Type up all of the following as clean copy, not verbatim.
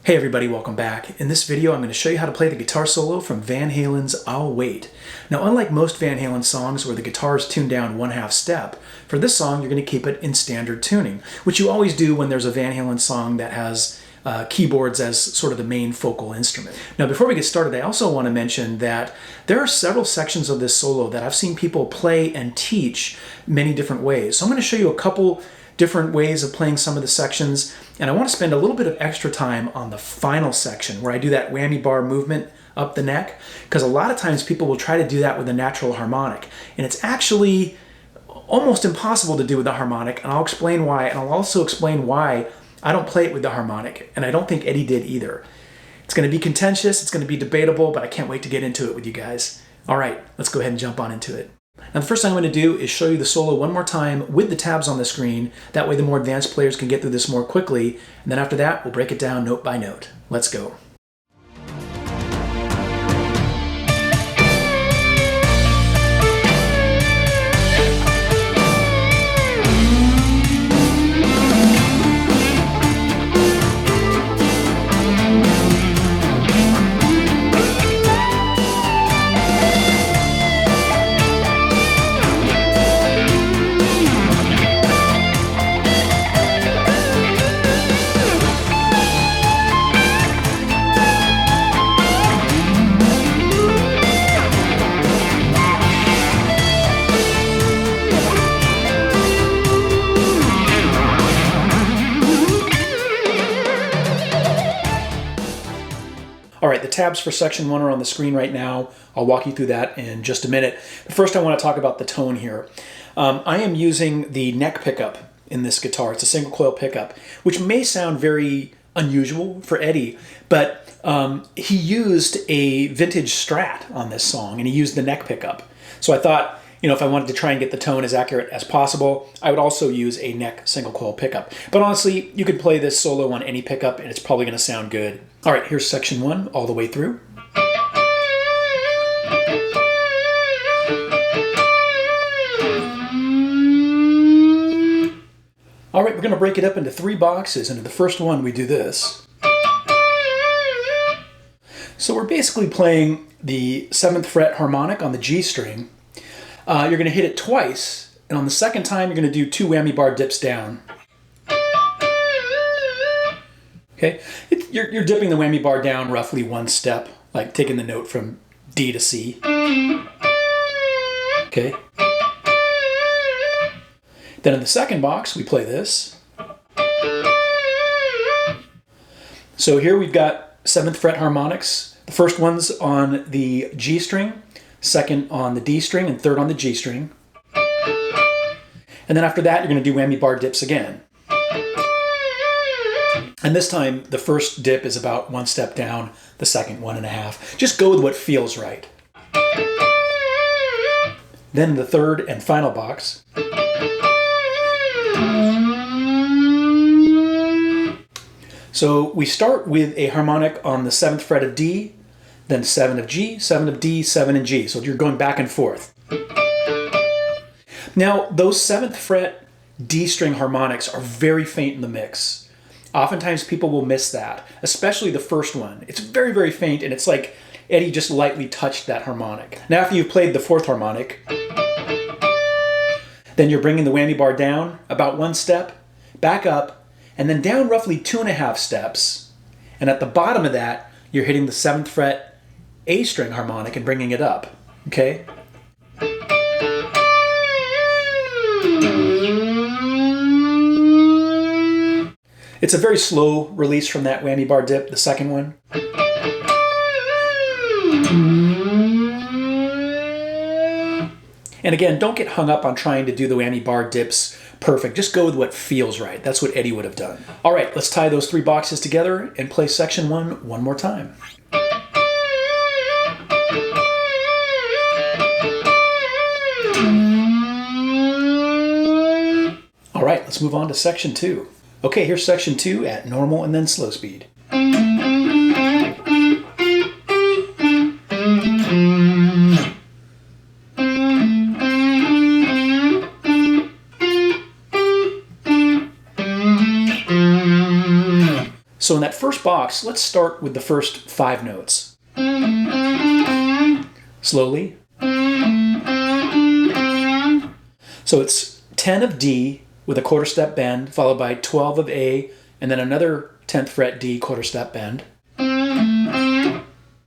Hey everybody, welcome back. In this video I'm going to show you how to play the guitar solo from Van Halen's I'll Wait. Now unlike most Van Halen songs where the guitar is tuned down 1/2 step, for this song you're going to keep it in standard tuning, which you always do when there's a Van Halen song that has keyboards as sort of the main focal instrument. Now before we get started, I also want to mention that there are several sections of this solo that I've seen people play and teach many different ways. So I'm going to show you a couple different ways of playing some of the sections, and I want to spend a little bit of extra time on the final section where I do that whammy bar movement up the neck, because a lot of times people will try to do that with a natural harmonic, and it's actually almost impossible to do with the harmonic, and I'll explain why, and I'll also explain why I don't play it with the harmonic, and I don't think Eddie did either. It's going to be contentious, it's going to be debatable, but I can't wait to get into it with you guys. All right, let's go ahead and jump on into it. Now the first thing I'm going to do is show you the solo one more time with the tabs on the screen. That way the more advanced players can get through this more quickly. And then after that, we'll break it down note by note. Let's go. All right, the tabs for section 1 are on the screen right now. I'll walk you through that in just a minute. But first I want to talk about the tone here. I am using the neck pickup in this guitar. It's a single coil pickup, which may sound very unusual for Eddie, but he used a vintage Strat on this song, and he used the neck pickup. So I thought, you know, if I wanted to try and get the tone as accurate as possible, I would also use a neck single coil pickup. But honestly, you could play this solo on any pickup and it's probably going to sound good. All right, here's section 1 all the way through. All right, we're going to break it up into 3 boxes, and in the first one we do this. So we're basically playing the 7th fret harmonic on the G string. You're going to hit it twice, and on the second time you're going to do 2 whammy bar dips down. Okay, you're dipping the whammy bar down roughly 1 step, like taking the note from D to C. Okay. Then in the second box we play this. So here we've got 7th fret harmonics. The first one's on the G string, second on the D string, and third on the G string. And then after that, you're going to do whammy bar dips again. And this time, the first dip is about 1 step down, the second 1.5. Just go with what feels right. Then the third and final box. So we start with a harmonic on the 7th fret of D, then 7 of G, 7 of D, 7 and G. So you're going back and forth. Now, those 7th fret D string harmonics are very faint in the mix. Oftentimes people will miss that, especially the first one. It's very, very faint, and it's like Eddie just lightly touched that harmonic. Now, after you've played the 4th harmonic, then you're bringing the whammy bar down about 1 step, back up, and then down roughly 2.5 steps. And at the bottom of that, you're hitting the 7th fret A string harmonic and bringing it up, okay? It's a very slow release from that whammy bar dip, the second one. And again, don't get hung up on trying to do the whammy bar dips perfect. Just go with what feels right. That's what Eddie would have done. All right, let's tie those 3 boxes together and play section 1 one more time. All right, let's move on to section 2. Okay, here's section 2 at normal and then slow speed. So in that first box, let's start with the first 5 notes. Slowly. So it's 10 of D with a quarter step bend, followed by 12 of A, and then another 10th fret D quarter step bend. And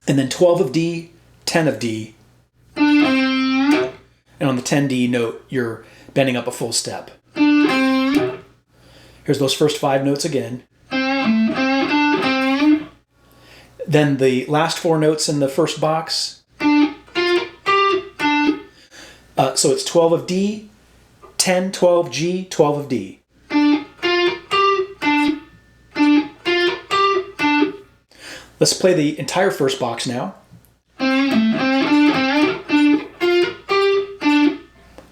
then 12 of D, 10 of D. And on the 10D note, you're bending up a full step. Here's those first 5 notes again. Then the last 4 notes in the first box. So it's 12 of D, 10, 12, G, 12 of D. Let's play the entire first box now.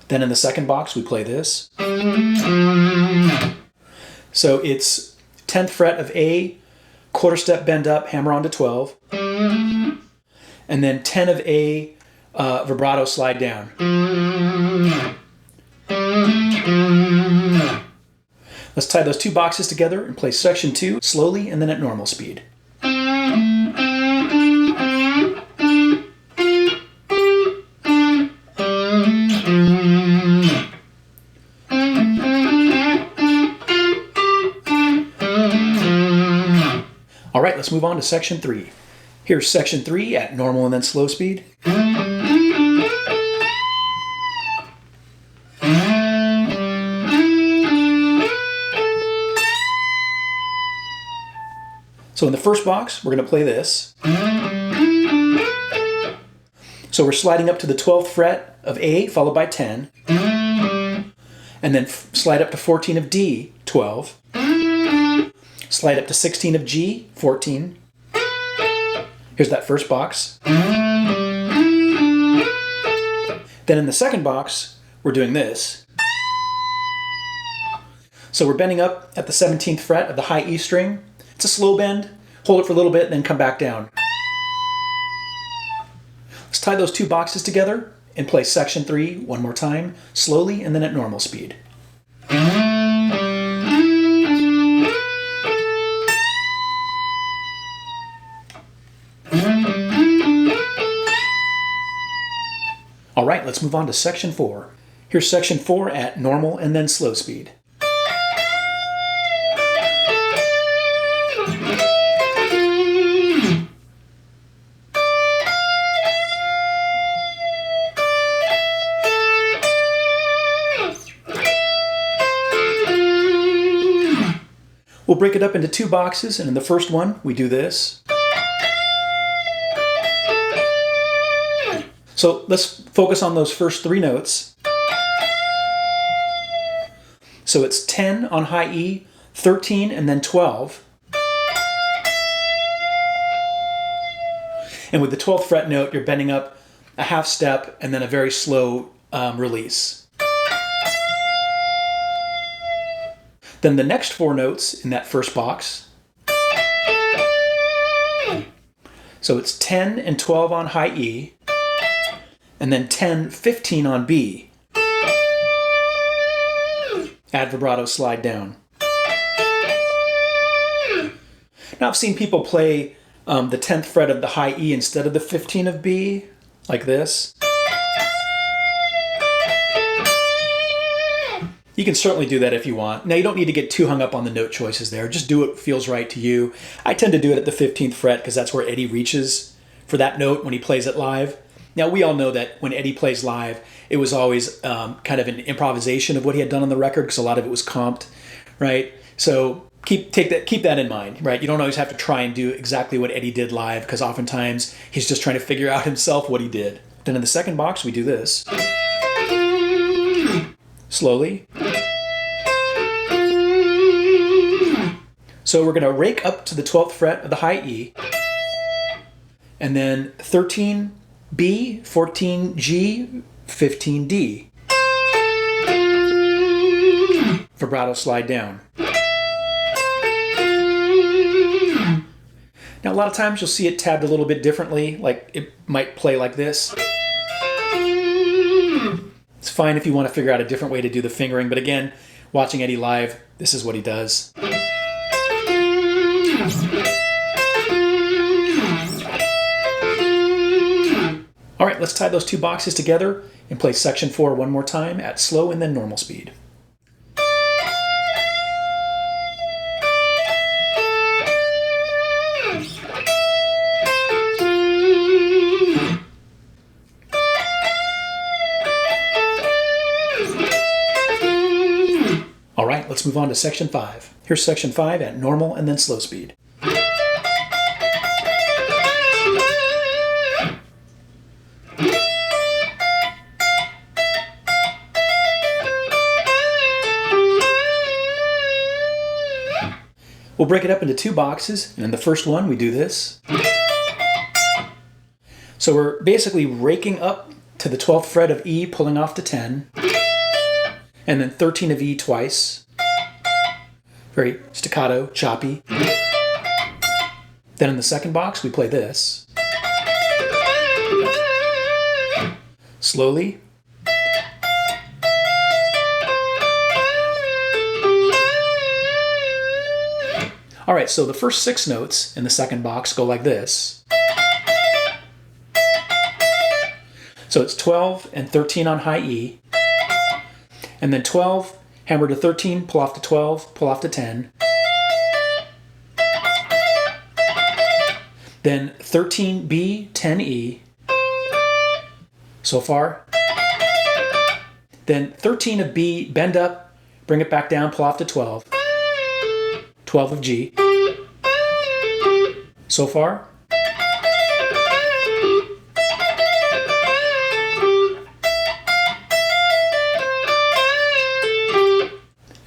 Then in the second box, we play this. So it's 10th fret of A, quarter step bend up, hammer on to 12. And then 10 of A, vibrato slide down. Let's tie those 2 boxes together and play section 2 slowly and then at normal speed. All right, let's move on to section 3. Here's section 3 at normal and then slow speed. So in the first box, we're going to play this. So we're sliding up to the 12th fret of A, followed by 10. And then slide up to 14 of D, 12. Slide up to 16 of G, 14. Here's that first box. Then in the second box, we're doing this. So we're bending up at the 17th fret of the high E string. It's a slow bend. Hold it for a little bit, then come back down. Let's tie those 2 boxes together and play section 3 one more time, slowly and then at normal speed. All right, let's move on to section 4. Here's section 4 at normal and then slow speed. We'll break it up into 2 boxes, and in the first one, we do this. So let's focus on those first 3 notes. So it's 10 on high E, 13, and then 12. And with the 12th fret note, you're bending up a half step and then a very slow release. Then the next 4 notes in that first box. So it's 10 and 12 on high E, and then 10, 15 on B. Add vibrato, slide down. Now I've seen people play the 10th fret of the high E instead of the 15 of B, like this. You can certainly do that if you want. Now you don't need to get too hung up on the note choices there. Just do what feels right to you. I tend to do it at the 15th fret because that's where Eddie reaches for that note when he plays it live. Now we all know that when Eddie plays live, it was always kind of an improvisation of what he had done on the record because a lot of it was comped, right? So keep that in mind, right? You don't always have to try and do exactly what Eddie did live because oftentimes he's just trying to figure out himself what he did. Then in the second box, we do this. Slowly. So we're going to rake up to the 12th fret of the high E, and then 13 B, 14 G, 15 D. Vibrato, slide down. Now a lot of times you'll see it tabbed a little bit differently, like it might play like this. It's fine if you want to figure out a different way to do the fingering, but again, watching Eddie live, this is what he does. let's tie those two boxes together and play section 4 one more time at slow and then normal speed. All right, let's move on to section 5. Here's section 5 at normal and then slow speed. We'll break it up into two boxes, and in the first one we do this. So we're basically raking up to the 12th fret of E, pulling off to 10, and then 13 of E twice. Very staccato, choppy. Then in the second box we play this. Slowly. All right, so the first 6 notes in the second box go like this. So it's 12 and 13 on high E, and then 12, hammer to 13, pull off to 12, pull off to 10. Then 13B, 10E. So far. Then 13 of B, bend up, bring it back down, pull off to 12. 12 of G. So far.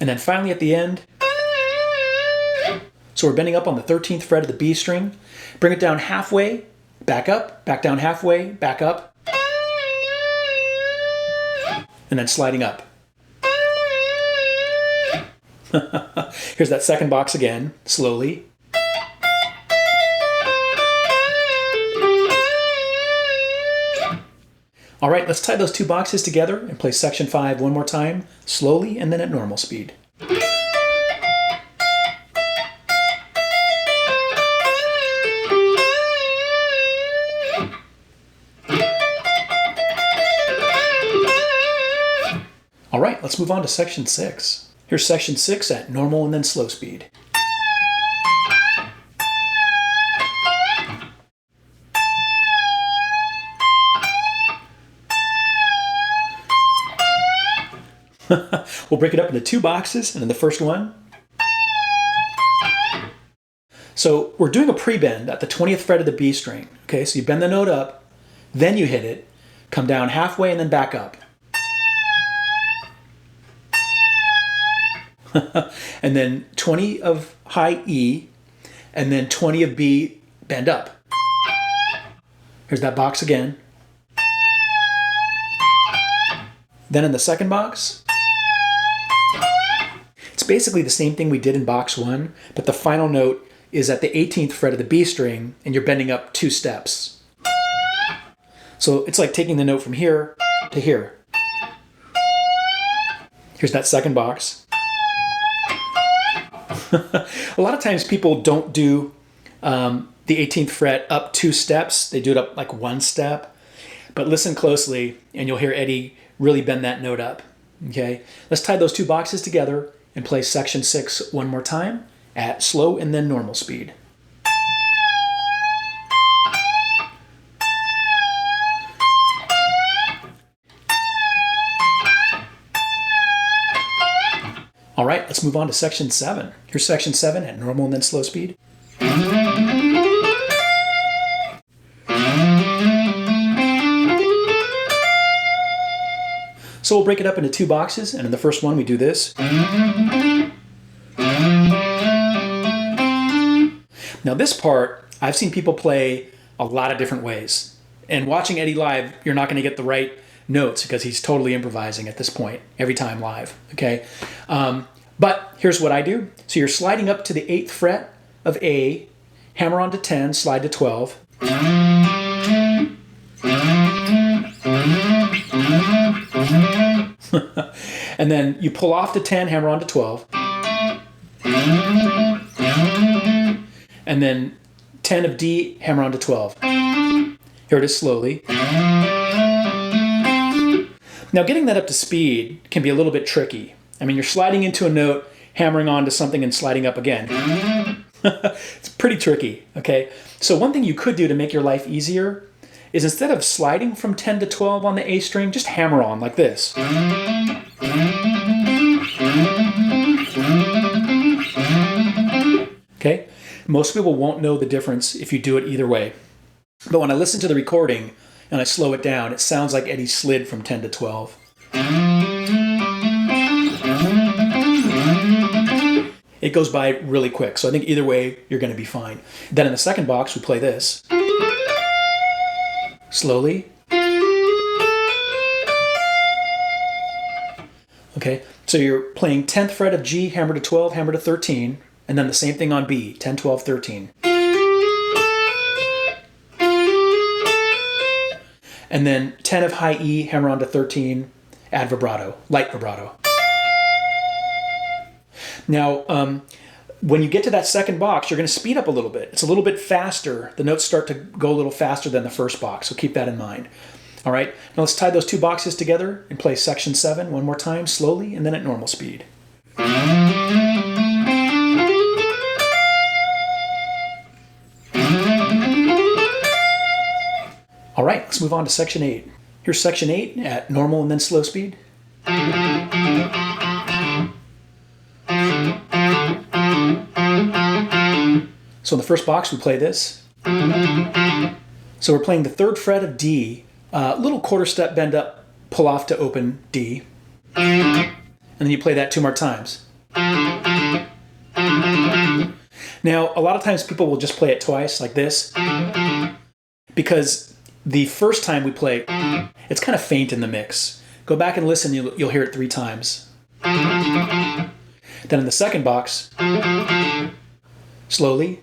And then finally at the end. So we're bending up on the 13th fret of the B string. Bring it down halfway, back up, back down halfway, back up. And then sliding up. Here's that second box again, slowly. All right, let's tie those two boxes together and play section 5 one more time, slowly and then at normal speed. All right, let's move on to section 6. Here's section 6 at normal and then slow speed. We'll break it up into two boxes, and in the first one. So we're doing a pre-bend at the 20th fret of the B string. Okay, so you bend the note up, then you hit it, come down halfway and then back up. And then 20 of high E, and then 20 of B, bend up. Here's that box again. Then in the second box, it's basically the same thing we did in box 1, but the final note is at the 18th fret of the B string, and you're bending up 2 steps. So it's like taking the note from here to here. Here's that second box. A lot of times people don't do the 18th fret up 2 steps. They do it up like 1 step. But listen closely and you'll hear Eddie really bend that note up. Okay, let's tie those two boxes together and play section 6 one more time at slow and then normal speed. All right, let's move on to section 7. Here's section 7 at normal and then slow speed. So we'll break it up into two boxes, and in the first one we do this. Now this part, I've seen people play a lot of different ways. And watching Eddie live, you're not going to get the right notes because he's totally improvising at this point every time live, okay? But here's what I do. So you're sliding up to the 8th fret of A, hammer on to 10, slide to 12. And then you pull off to 10, hammer on to 12. And then 10 of D, hammer on to 12. Here it is slowly. Now getting that up to speed can be a little bit tricky. I mean, you're sliding into a note, hammering onto something and sliding up again. It's pretty tricky, okay? So one thing you could do to make your life easier is instead of sliding from 10 to 12 on the A string, just hammer on like this. Okay? Most people won't know the difference if you do it either way. But when I listen to the recording and I slow it down, it sounds like Eddie slid from 10 to 12. It goes by really quick, so I think either way you're going to be fine. Then in the second box we play this. Slowly. Okay, so you're playing 10th fret of G, hammer to 12, hammer to 13, and then the same thing on B, 10, 12, 13. And then 10 of high E, hammer on to 13, add vibrato, light vibrato. Now, when you get to that second box, you're going to speed up a little bit. It's a little bit faster. The notes start to go a little faster than the first box, so keep that in mind. All right, now let's tie those two boxes together and play section 7 one more time, slowly, and then at normal speed. All right, let's move on to section 8. Here's section 8 at normal and then slow speed. So in the first box, we play this. So we're playing the 3rd fret of D, little quarter step bend up, pull off to open D. And then you play that 2 more times. Now, a lot of times people will just play it twice, like this, because the first time we play, it's kind of faint in the mix. Go back and listen, you'll hear it 3 times. Then in the second box, slowly.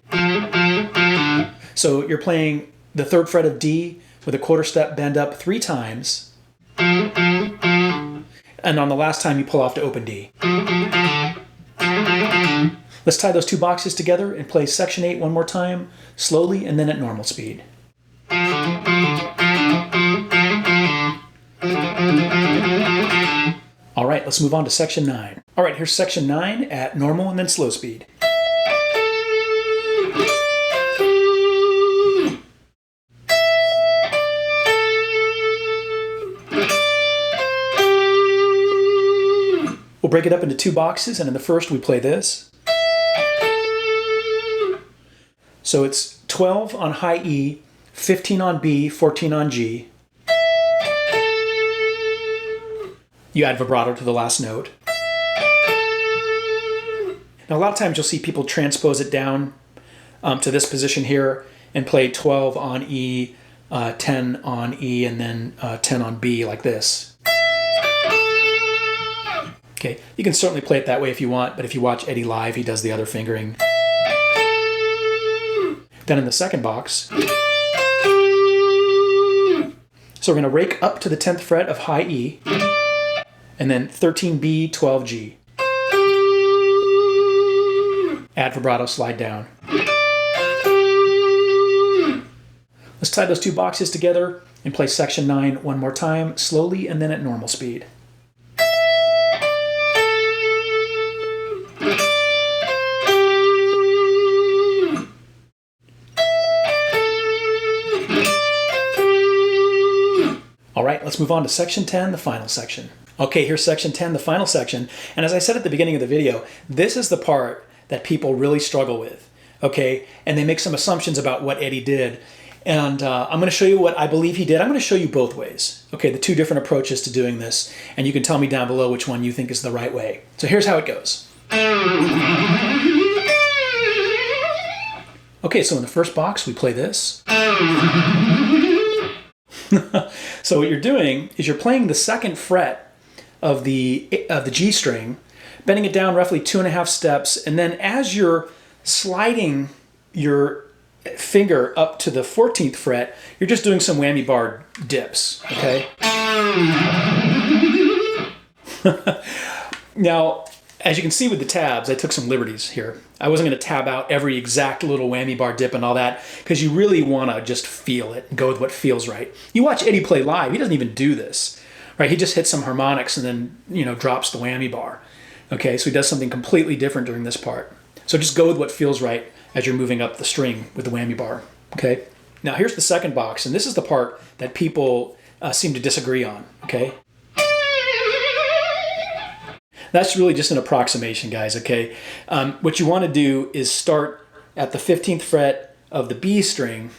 So you're playing the 3rd fret of D with a quarter step bend up 3 times. And on the last time you pull off to open D. Let's tie those two boxes together and play section 8 one more time, slowly and then at normal speed. All right, let's move on to section 9. All right, here's section 9 at normal and then slow speed. We'll break it up into 2 boxes, and in the first we play this. So it's 12 on high E, 15 on B, 14 on G. You add vibrato to the last note. Now a lot of times you'll see people transpose it down to this position here and play 12 on E, 10 on E, and then 10 on B like this. Okay, you can certainly play it that way if you want, but if you watch Eddie live, he does the other fingering. Then in the second box, so we're going to rake up to the 10th fret of high E, and then 13B, 12G. Add vibrato, slide down. Let's tie those 2 boxes together and play section 9 one more time, slowly and then at normal speed. All right, let's move on to section 10, the final section. Okay, here's section 10, the final section. And as I said at the beginning of the video, this is the part that people really struggle with, okay? And they make some assumptions about what Eddie did. And I'm going to show you what I believe he did. I'm going to show you both ways, okay, the 2 different approaches to doing this. And you can tell me down below which one you think is the right way. So here's how it goes. Okay, so in the first box, we play this. So what you're doing is you're playing the 2nd fret of the G string, bending it down roughly 2.5 steps, and then as you're sliding your finger up to the 14th fret, you're just doing some whammy bar dips, okay? Now, As you can see with the tabs, I took some liberties here. I wasn't going to tab out every exact little whammy bar dip and all that, because you really want to just feel it and go with what feels right. You watch Eddie play live, he doesn't even do this, right? He just hits some harmonics and then, you know, drops the whammy bar. Okay, so he does something completely different during this part. So just go with what feels right as you're moving up the string with the whammy bar, okay? Now here's the second box, and this is the part that people seem to disagree on, okay? That's really just an approximation, guys, okay? What you want to do is start at the 15th fret of the B string,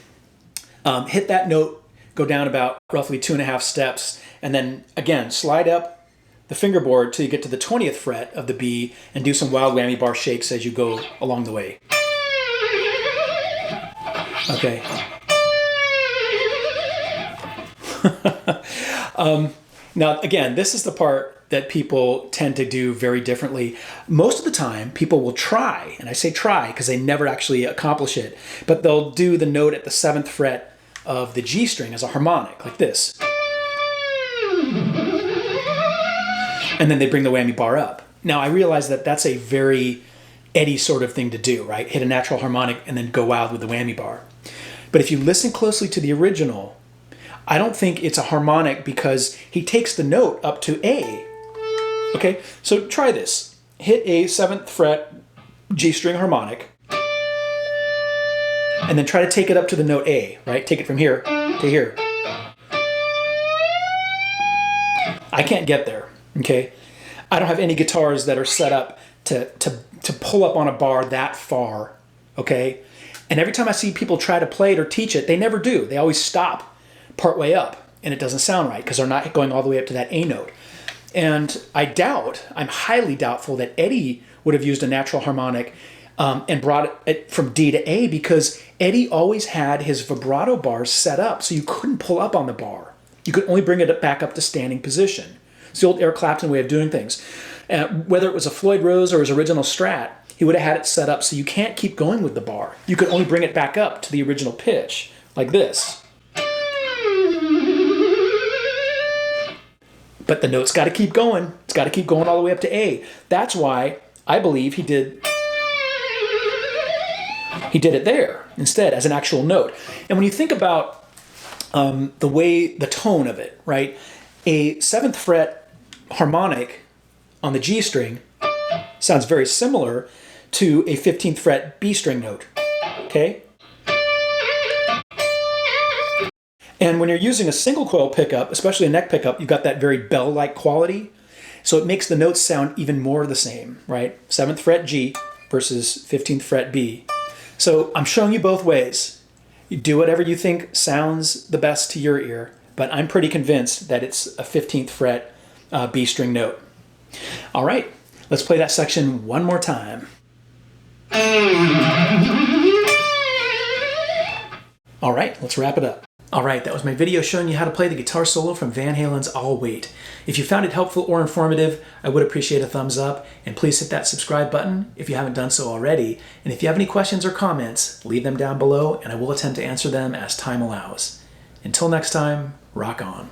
hit that note, go down about roughly 2.5 steps, and then again, slide up the fingerboard till you get to the 20th fret of the B and do some wild whammy bar shakes as you go along the way. Okay. Now, again, this is the part that people tend to do very differently. Most of the time, people will try, and I say try because they never actually accomplish it, but they'll do the note at the 7th fret of the G string as a harmonic, like this. And then they bring the whammy bar up. Now, I realize that that's a very Eddie sort of thing to do, right? Hit a natural harmonic and then go wild with the whammy bar. But if you listen closely to the original, I don't think it's a harmonic because he takes the note up to A. Okay, so try this. Hit a 7th fret G string harmonic, and then try to take it up to the note A, right? Take it from here to here. I can't get there, okay? I don't have any guitars that are set up to pull up on a bar that far, okay? And every time I see people try to play it or teach it, they never do. They always stop partway up, and it doesn't sound right because they're not going all the way up to that A note. And I'm highly doubtful that Eddie would have used a natural harmonic and brought it from D to A, because Eddie always had his vibrato bars set up so you couldn't pull up on the bar. You could only bring it back up to standing position. It's the old Eric Clapton way of doing things. Whether it was a Floyd Rose or his original Strat, he would have had it set up so you can't keep going with the bar. You could only bring it back up to the original pitch, like this. But the note's got to keep going. It's got to keep going all the way up to A. That's why I believe he did it there instead as an actual note. And when you think about the tone of it, right? A 7th fret harmonic on the G string sounds very similar to a 15th fret B string note, okay? And when you're using a single coil pickup, especially a neck pickup, you've got that very bell-like quality. So it makes the notes sound even more the same, right? 7th fret G versus 15th fret B. So I'm showing you both ways. You do whatever you think sounds the best to your ear, but I'm pretty convinced that it's a 15th fret B string note. All right, let's play that section one more time. All right, let's wrap it up. Alright, that was my video showing you how to play the guitar solo from Van Halen's I'll Wait. If you found it helpful or informative, I would appreciate a thumbs up, and please hit that subscribe button if you haven't done so already. And if you have any questions or comments, leave them down below and I will attempt to answer them as time allows. Until next time, rock on.